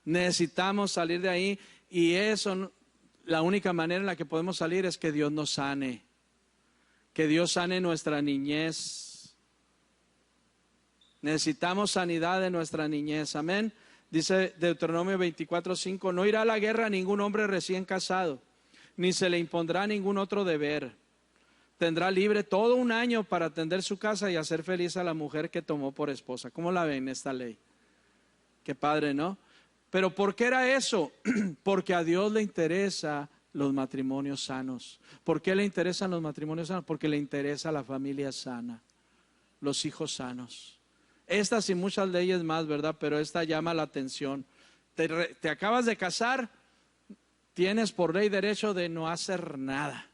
Necesitamos salir de ahí y eso, la única manera en la que podemos salir es que Dios nos sane. Que Dios sane nuestra niñez. Necesitamos sanidad de nuestra niñez. Amén. Dice Deuteronomio 24:5, no irá a la guerra ningún hombre recién casado, ni se le impondrá ningún otro deber. Tendrá libre todo un año para atender su casa y hacer feliz a la mujer que tomó por esposa. ¿Cómo la ven esta ley? Qué padre, ¿no? Pero ¿por qué era eso? Porque a Dios le interesa los matrimonios sanos. ¿Por qué le interesan los matrimonios sanos? Porque le interesa la familia sana, los hijos sanos. Estas y muchas leyes más, ¿verdad? Pero esta llama la atención. Te acabas de casar, tienes por ley derecho de no hacer nada,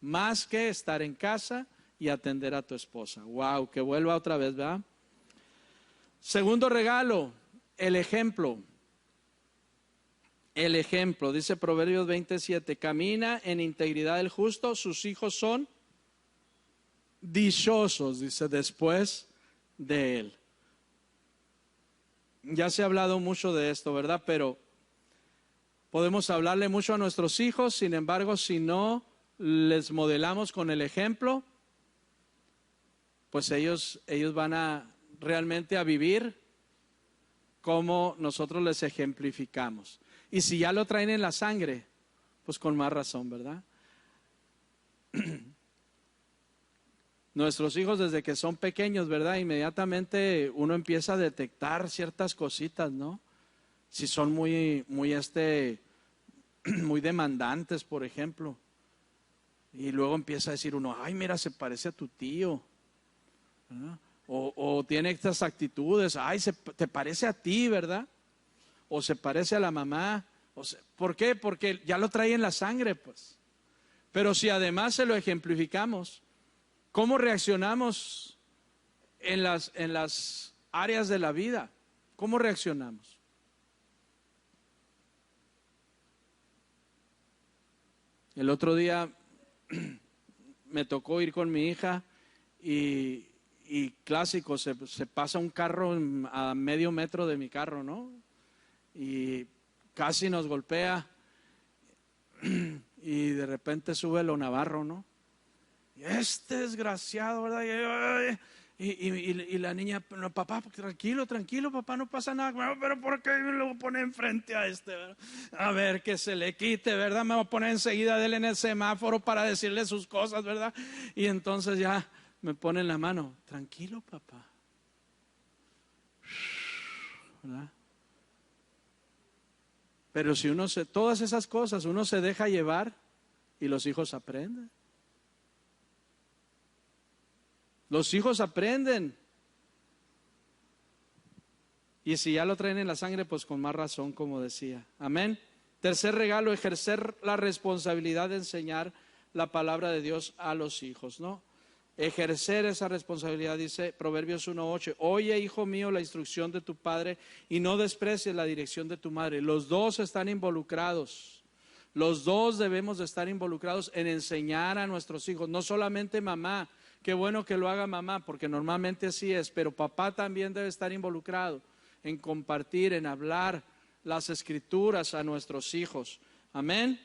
más que estar en casa y atender a tu esposa. Wow, que vuelva otra vez, ¿verdad? Segundo regalo, el ejemplo. El ejemplo, dice Proverbios 27, camina en integridad el justo, sus hijos son dichosos, dice, después de él. Ya se ha hablado mucho de esto, ¿verdad? Pero podemos hablarle mucho a nuestros hijos, sin embargo, si no les modelamos con el ejemplo, pues ellos van a realmente a vivir como nosotros les ejemplificamos. Y si ya lo traen en la sangre, pues con más razón, ¿verdad? Nuestros hijos desde que son pequeños, ¿verdad? Inmediatamente uno empieza a detectar ciertas cositas, ¿no? Si son muy demandantes, por ejemplo. Y luego empieza a decir uno, ay, mira, se parece a tu tío, ¿verdad? O tiene estas actitudes, ay, te parece a ti, ¿verdad? O se parece a la mamá. ¿Por qué? Porque ya lo trae en la sangre, pues. Pero si además se lo ejemplificamos, ¿cómo reaccionamos en las áreas de la vida? ¿Cómo reaccionamos? El otro día me tocó ir con mi hija y clásico, se pasa un carro a medio metro de mi carro, ¿no? Y casi nos golpea y de repente sube lo Navarro, ¿no? Y desgraciado, ¿verdad? Y la niña, no, papá, tranquilo, papá, no pasa nada. Bueno, pero ¿por qué me lo pone enfrente a este? ¿Verdad? A ver, que se le quite, ¿verdad? Me voy a poner enseguida de él en el semáforo para decirle sus cosas, ¿verdad? Y entonces ya me pone en la mano, tranquilo, papá, ¿verdad? Pero si todas esas cosas, uno se deja llevar y los hijos aprenden. Los hijos aprenden. Y si ya lo traen en la sangre, pues con más razón, como decía. Amén. Tercer regalo, ejercer la responsabilidad de enseñar la palabra de Dios a los hijos, ¿no? Ejercer esa responsabilidad, dice Proverbios 1:8. Oye, hijo mío, la instrucción de tu padre y no desprecies la dirección de tu madre. Los dos están involucrados. Los dos debemos de estar involucrados en enseñar a nuestros hijos. No solamente mamá, qué bueno que lo haga mamá, porque normalmente así es, pero papá también debe estar involucrado en compartir, en hablar las escrituras a nuestros hijos. Amén.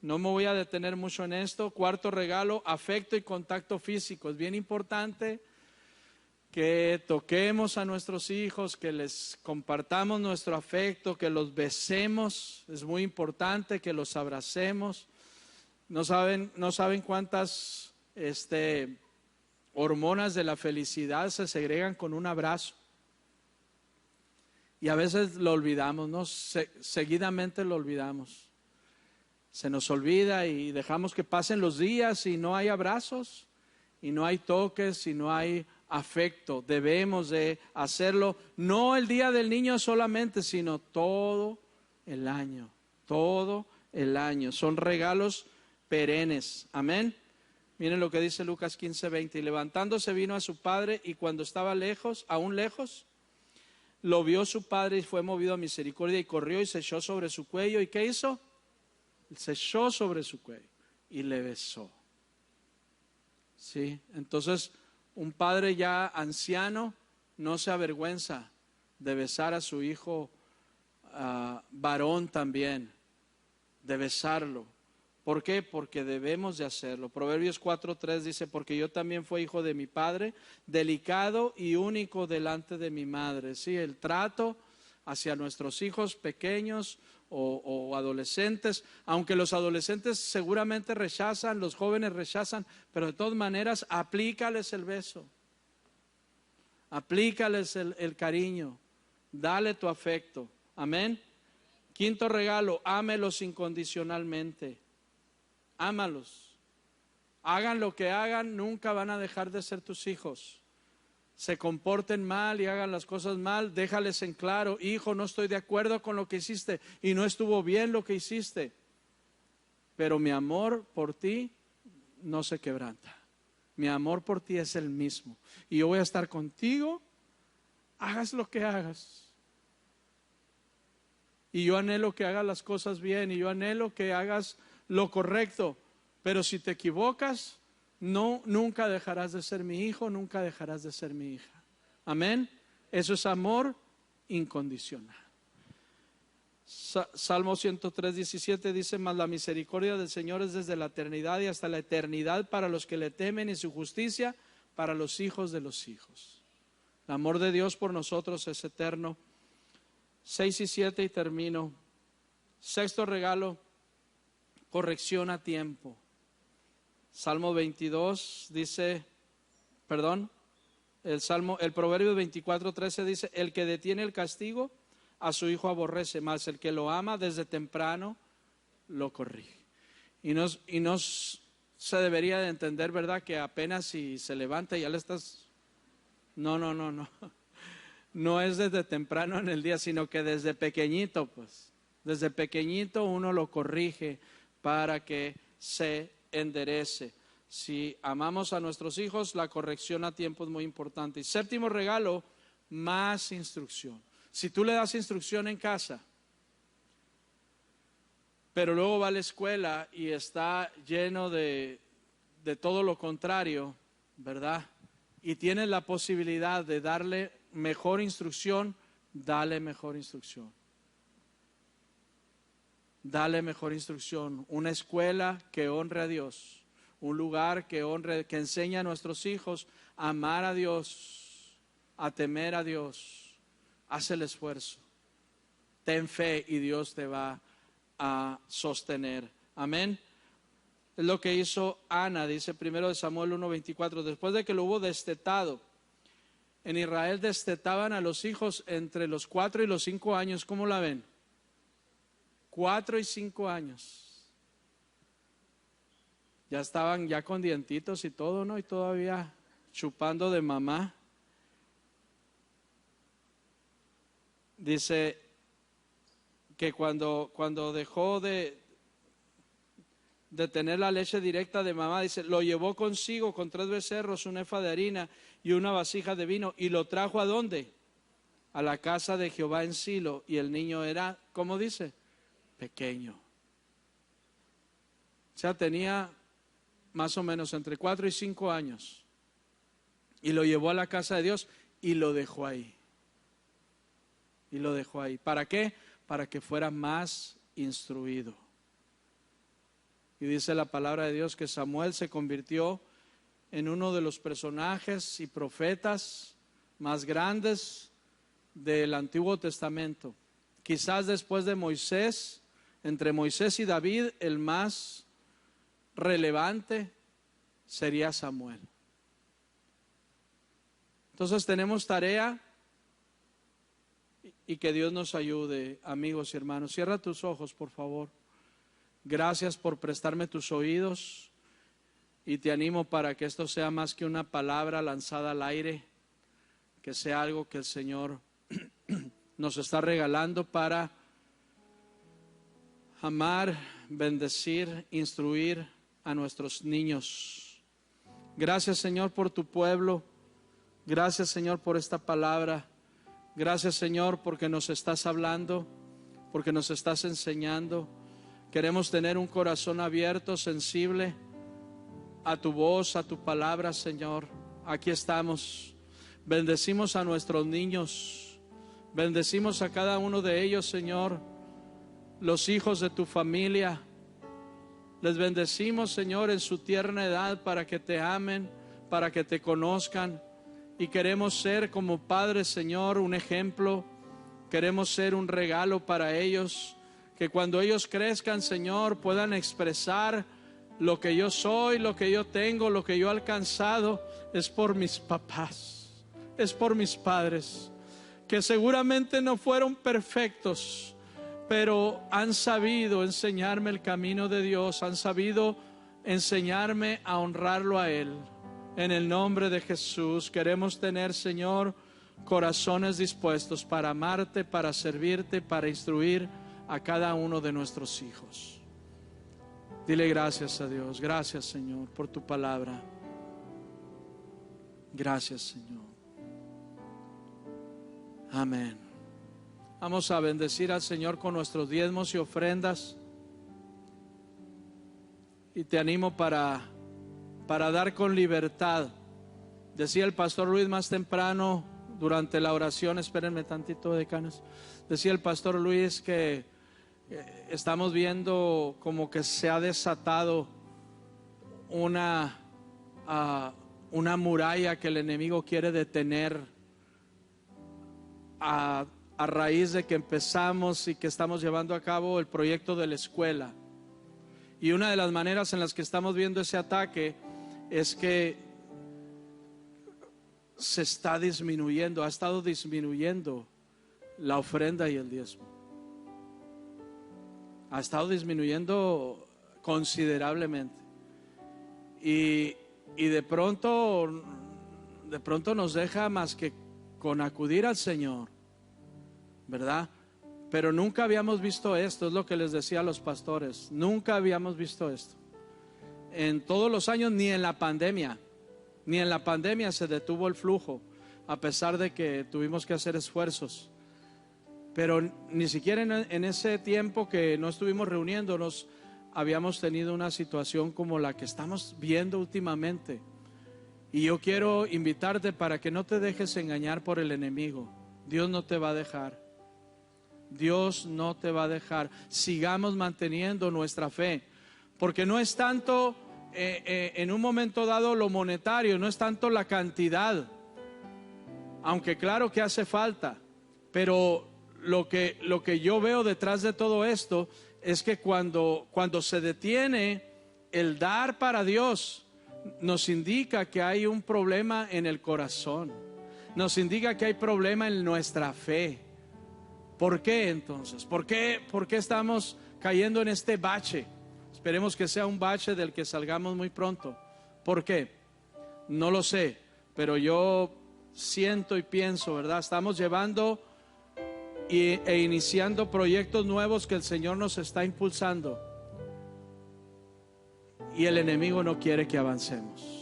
No me voy a detener mucho en esto. Cuarto regalo, afecto y contacto físico. Es bien importante que toquemos a nuestros hijos, que les compartamos nuestro afecto, que los besemos. Es muy importante que los abracemos. No saben cuántas hormonas de la felicidad se segregan con un abrazo. Y a veces lo olvidamos, ¿no? Seguidamente lo olvidamos. Se nos olvida y dejamos que pasen los días y no hay abrazos, y no hay toques, y no hay afecto. Debemos de hacerlo, no el día del niño solamente, sino todo el año. Todo el año. Son regalos perennes. Amén. Miren lo que dice Lucas 15:20. Y levantándose vino a su padre, y cuando estaba lejos, aún lejos, lo vio su padre y fue movido a misericordia y corrió y se echó sobre su cuello. ¿Y qué hizo? Se echó sobre su cuello y le besó. ¿Sí? Entonces, un padre ya anciano no se avergüenza de besar a su hijo varón también, de besarlo. ¿Por qué? Porque debemos de hacerlo. Proverbios 4:3 dice, porque yo también fui hijo de mi padre, delicado y único delante de mi madre. Sí, el trato hacia nuestros hijos pequeños o adolescentes, aunque los adolescentes seguramente rechazan, los jóvenes rechazan, pero de todas maneras aplícales el beso, aplícales el cariño, dale tu afecto. Amén. Quinto regalo, ámelos incondicionalmente. Ámalos. Hagan lo que hagan, nunca van a dejar de ser tus hijos. Se comporten mal y hagan las cosas mal, déjales en claro, hijo, no estoy de acuerdo con lo que hiciste y no estuvo bien lo que hiciste, pero mi amor por ti no se quebranta. Mi amor por ti es el mismo y yo voy a estar contigo, hagas lo que hagas. Y yo anhelo que hagas las cosas bien y yo anhelo que hagas lo correcto, pero si te equivocas, no, nunca dejarás de ser mi hijo, nunca dejarás de ser mi hija. Amén. Eso es amor incondicional. Salmo 103:17 dice, mas la misericordia del Señor es desde la eternidad y hasta la eternidad para los que le temen y su justicia para los hijos de los hijos. El amor de Dios por nosotros es eterno. 6 y 7 y termino. Sexto regalo, corrección a tiempo. Salmo 22 dice, el Proverbio 24:13 dice, el que detiene el castigo a su hijo aborrece, mas el que lo ama desde temprano lo corrige. Y no se debería de entender, ¿verdad? Que apenas si se levanta ya le estás... No. No es desde temprano en el día, sino que desde pequeñito, pues. Desde pequeñito uno lo corrige para que se enderece. Si amamos a nuestros hijos, la corrección a tiempo es muy importante. Y séptimo regalo, más instrucción. Si tú le das instrucción en casa, pero luego va a la escuela y está lleno de todo lo contrario, ¿verdad? Y tienes la posibilidad de darle mejor instrucción, dale mejor instrucción. Dale mejor instrucción. Una escuela que honre a Dios, un lugar que honre, que enseñe a nuestros hijos a amar a Dios, a temer a Dios. Haz el esfuerzo. Ten fe y Dios te va a sostener. Amén. Es lo que hizo Ana, dice 1 Samuel 1:24. Después de que lo hubo destetado, en Israel destetaban a los hijos entre los 4 y los 5 años. ¿Cómo la ven? 4 y 5 años. Ya estaban ya con dientitos y todo, ¿no? Y todavía chupando de mamá. Dice que cuando dejó de tener la leche directa de mamá, dice, lo llevó consigo con 3 becerros, un efa de harina y una vasija de vino, y lo trajo ¿a dónde? A la casa de Jehová en Silo, y el niño era, ¿cómo dice? Pequeño. O sea, tenía más o menos entre 4 y 5 años, y lo llevó a la casa de Dios y lo dejó ahí. Y lo dejó ahí. ¿Para qué? Para que fuera más instruido. Y dice la palabra de Dios que Samuel se convirtió en uno de los personajes y profetas más grandes del Antiguo Testamento. Quizás después de Moisés, entre Moisés y David, el más relevante sería Samuel. Entonces tenemos tarea y que Dios nos ayude, amigos y hermanos. Cierra tus ojos, por favor. Gracias por prestarme tus oídos y te animo para que esto sea más que una palabra lanzada al aire, que sea algo que el Señor nos está regalando para amar, bendecir, instruir a nuestros niños. Gracias, Señor, por tu pueblo. Gracias, Señor, por esta palabra. Gracias, Señor, porque nos estás hablando, porque nos estás enseñando. Queremos tener un corazón abierto, sensible a tu voz, a tu palabra, Señor. Aquí estamos. Bendecimos a nuestros niños. Bendecimos a cada uno de ellos, Señor. Los hijos de tu familia. Les bendecimos, Señor, en su tierna edad para que te amen, para que te conozcan. Y queremos ser como padres, Señor, un ejemplo. Queremos ser un regalo para ellos. Que cuando ellos crezcan, Señor, puedan expresar lo que yo soy, lo que yo tengo, lo que yo he alcanzado. Es por mis papás, es por mis padres, que seguramente no fueron perfectos, pero han sabido enseñarme el camino de Dios. Han sabido enseñarme a honrarlo a Él. En el nombre de Jesús queremos tener, Señor, corazones dispuestos para amarte, para servirte, para instruir a cada uno de nuestros hijos. Dile gracias a Dios. Gracias, Señor, por tu palabra. Gracias, Señor. Amén. Vamos a bendecir al Señor con nuestros diezmos y ofrendas. Y te animo para dar con libertad. Decía el pastor Luis más temprano durante la oración, espérenme tantito, decanos. Decía el pastor Luis que estamos viendo como que se ha desatado una muralla que el enemigo quiere detener a raíz de que empezamos y que estamos llevando a cabo el proyecto de la escuela. Y una de las maneras en las que estamos viendo ese ataque es que se está disminuyendo, ha estado disminuyendo la ofrenda y el diezmo. Ha estado disminuyendo considerablemente. Y de pronto nos deja más que con acudir al Señor, ¿verdad? Pero nunca habíamos visto esto, es lo que les decía a los pastores. Nunca habíamos visto esto. En todos los años, ni en la pandemia se detuvo el flujo, a pesar de que tuvimos que hacer esfuerzos. Pero ni siquiera en ese tiempo que no estuvimos reuniéndonos, habíamos tenido una situación como la que estamos viendo últimamente. Y yo quiero invitarte para que no te dejes engañar por el enemigo. Dios no te va a dejar. Dios no te va a dejar. Sigamos manteniendo nuestra fe, porque no es tanto en un momento dado lo monetario, no es tanto la cantidad, aunque claro que hace falta, pero lo que yo veo detrás de todo esto es que cuando se detiene el dar para Dios, nos indica que hay un problema en el corazón, nos indica que hay problema en nuestra fe. ¿Por qué entonces? ¿Por qué estamos cayendo en este bache? Esperemos que sea un bache del que salgamos muy pronto. ¿Por qué? No lo sé, pero yo siento y pienso, ¿verdad? Estamos llevando e iniciando proyectos nuevos que el Señor nos está impulsando. Y el enemigo no quiere que avancemos.